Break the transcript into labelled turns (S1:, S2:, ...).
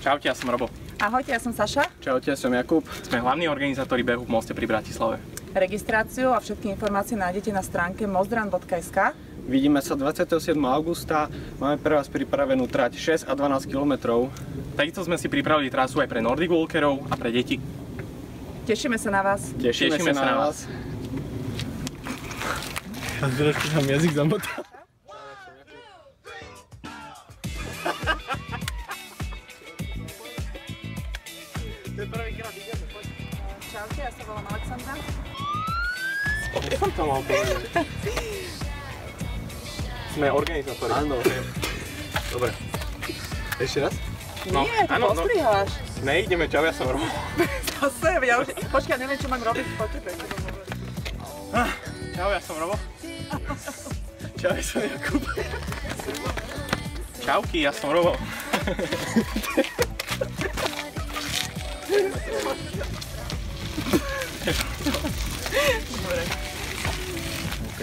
S1: Čaute, ja som Robo.
S2: Ahojte, ja som Saša.
S3: Čaute, ja som Jakub.
S1: Sme hlavní organizátori behu v Moste pri Bratislave.
S2: Registráciu a všetky informácie nájdete na stránke mostrun.sk.
S3: Vidíme sa 27. augusta. Máme pre vás pripravenú trať 6 a 12 km.
S1: Takisto sme si pripravili trasu aj pre Nordic Walkerov a pre deti.
S2: Tešíme sa na vás.
S3: Tešíme sa na vás.
S1: A trošku tam jazyk zamotal.
S2: Čaute, ja sa volám Alexandra.
S1: Ja som to mal povedať. Sme organizátori.
S3: Áno.
S1: Dobre. Ešte raz?
S2: Nie, ty postriháš.
S1: Neideme, čau, ja som Robo.
S2: Zase, ja už... Počkaj, neviem, čo mám robiť po tebe.
S1: Čau, ja som Robo. Čau, ja som Jakub. Čauky, ja som Robo.
S2: Dobre.
S3: OK.